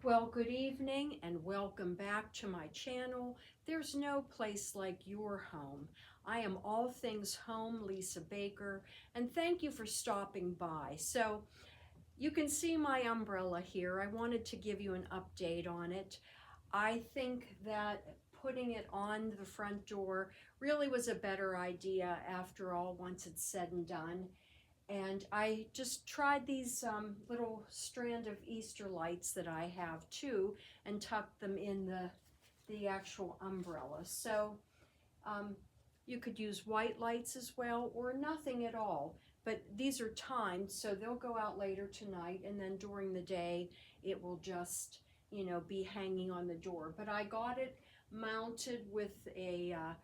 Well, good evening and welcome back to my channel. There's no place like your home. I am all things home, Lisa Baker, and thank you for stopping by. So you can see my umbrella here. I wanted to give you an update on it. I think that putting it on the front door really was a better idea after all, once it's said and done. And I just tried these little strand of Easter lights that I have too and tucked them in the actual umbrella. So you could use white lights as well or nothing at all. But these are timed, so they'll go out later tonight, and then during the day it will just, be hanging on the door. But I got it mounted with I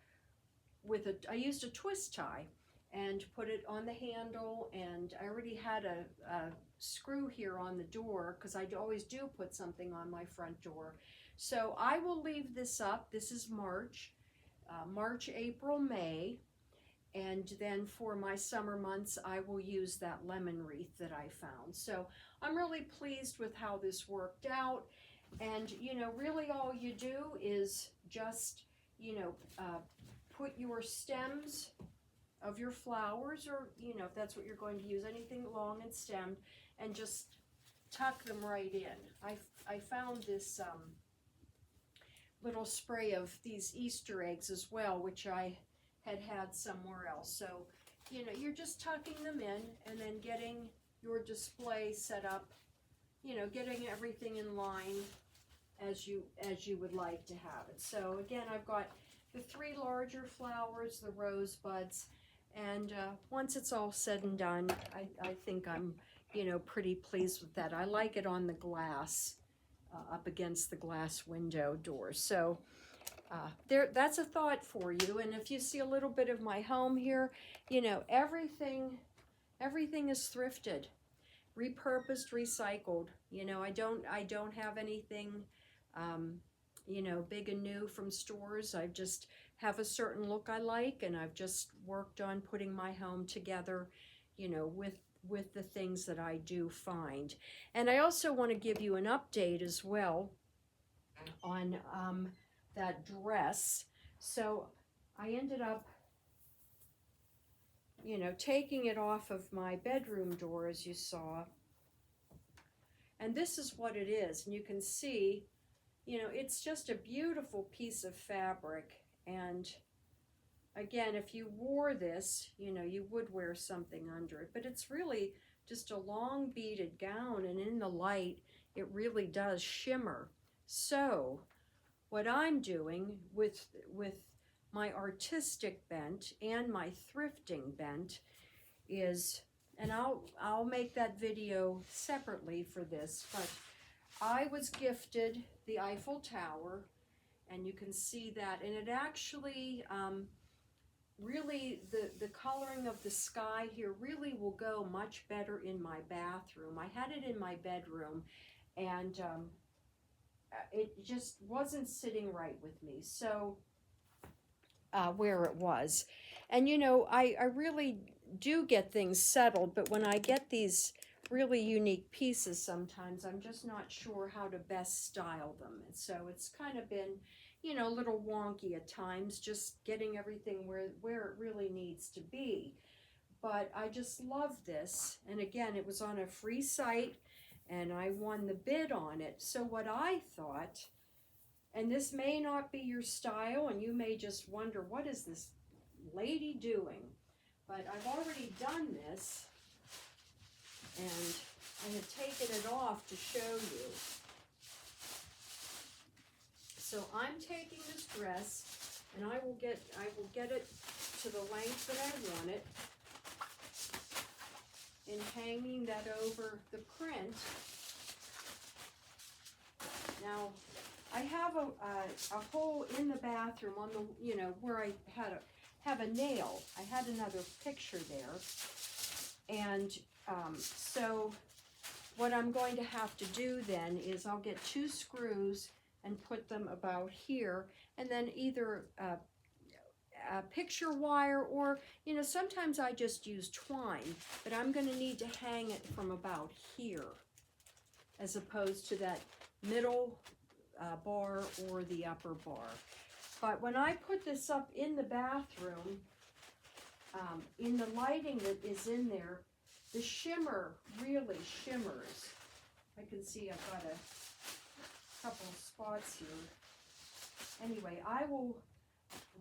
used a twist tie and put it on the handle, and I already had a screw here on the door because I always do put something on my front door. So I will leave this up. This is March, April, May, and then for my summer months I will use that lemon wreath that I found. So I'm really pleased with how this worked out. And really all you do is just put your stems of your flowers, or if that's what you're going to use, anything long and stemmed, and just tuck them right in. I found this little spray of these Easter eggs as well, which I had somewhere else. So you're just tucking them in and then getting your display set up, getting everything in line as you would like to have it. So again, I've got the 3 larger flowers, the rose buds, and once it's all said and done, I think I'm, pretty pleased with that. I like it on the glass, up against the glass window doors. So that's a thought for you. And if you see a little bit of my home here, everything is thrifted, repurposed, recycled. I don't have anything big and new from stores. I just have a certain look I like, and I've just worked on putting my home together, with the things that I do find. And I also want to give you an update as well on that dress. So I ended up, taking it off of my bedroom door, as you saw. And this is what it is. And you can see, it's just a beautiful piece of fabric. And again, if you wore this, you would wear something under it. But it's really just a long beaded gown, and in the light, it really does shimmer. So what I'm doing with my artistic bent and my thrifting bent is, and I'll make that video separately for this, but I was gifted the Eiffel Tower, and you can see that, and it actually, really, the coloring of the sky here really will go much better in my bathroom. I had it in my bedroom, and it just wasn't sitting right with me, so where it was. And I really do get things settled, but when I get these really unique pieces, sometimes I'm just not sure how to best style them. And so it's kind of been, a little wonky at times, just getting everything where it really needs to be. But I just love this. And again, it was on a free site, and I won the bid on it. So what I thought, and this may not be your style, and you may just wonder, what is this lady doing? But I've already done this, and I have taken it off to show you. So I'm taking this dress, and I will get it to the length that I want it, and hanging that over the print. Now, I have a hole in the bathroom on the, where I have a nail. I had another picture there. And so what I'm going to have to do then is I'll get 2 screws and put them about here, and then either a picture wire, or sometimes I just use twine, but I'm going to need to hang it from about here as opposed to that middle bar or the upper bar. But when I put this up in the bathroom, in the lighting that is in there, the shimmer really shimmers. I can see I've got a couple of spots here. Anyway, I will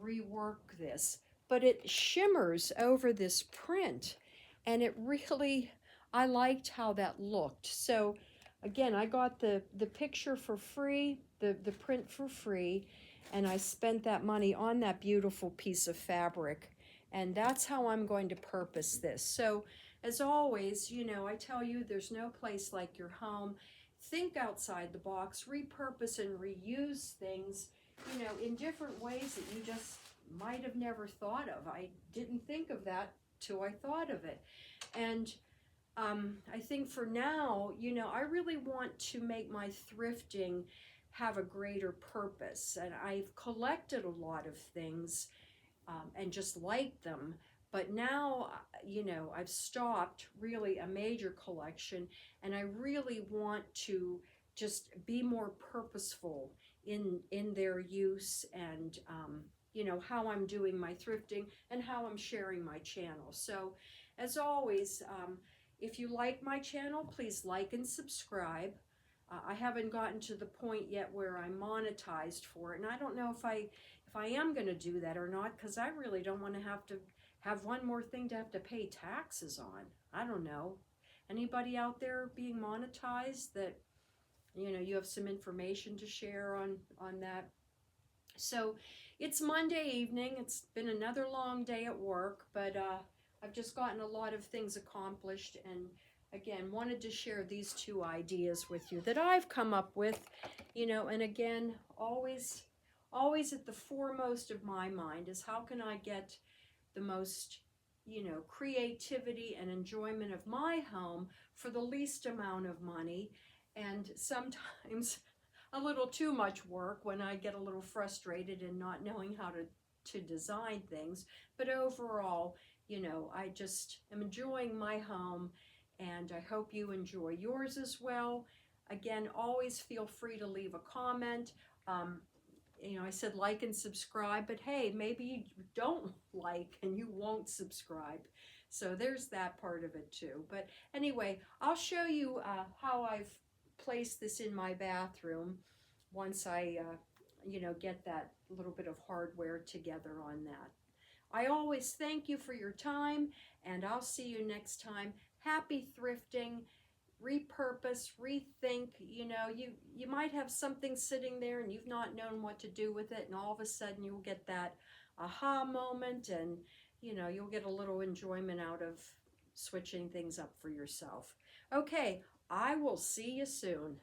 rework this, but it shimmers over this print, and it really, I liked how that looked. So again, I got the picture for free, the print for free, and I spent that money on that beautiful piece of fabric, and that's how I'm going to purpose this. So as always, you know, I tell you, there's no place like your home. Think outside the box, repurpose and reuse things, you know, in different ways that you just might have never thought of. I didn't think of that till I thought of it. And I think for now, you know, I really want to make my thrifting have a greater purpose. And I've collected a lot of things and just liked them. But now, you know, I've stopped really a major collection, and I really want to just be more purposeful in their use, and you know, how I'm doing my thrifting and how I'm sharing my channel. So as always, if you like my channel, please like and subscribe. I haven't gotten to the point yet where I'm monetized for it, and I don't know if I am going to do that or not, because I really don't want to have one more thing to have to pay taxes on. I don't know. Anybody out there being monetized that, you know, you have some information to share on that? So it's Monday evening. It's been another long day at work, but I've just gotten a lot of things accomplished, and again, wanted to share these two ideas with you that I've come up with, you know, and again, always at the foremost of my mind is how can I get the most, you know, creativity and enjoyment of my home for the least amount of money, and sometimes a little too much work when I get a little frustrated and not knowing how to design things. But overall, you know, I just am enjoying my home, and I hope you enjoy yours as well. Again, always feel free to leave a comment. You know, I said like and subscribe, but hey, maybe you don't like and you won't subscribe. So there's that part of it too. But anyway, I'll show you how I've placed this in my bathroom once I, you know, get that little bit of hardware together on that. I always thank you for your time, and I'll see you next time. Happy thrifting. Repurpose, rethink. You know, you might have something sitting there and you've not known what to do with it, and all of a sudden you'll get that aha moment, and you know, you'll get a little enjoyment out of switching things up for yourself. Okay, I will see you soon.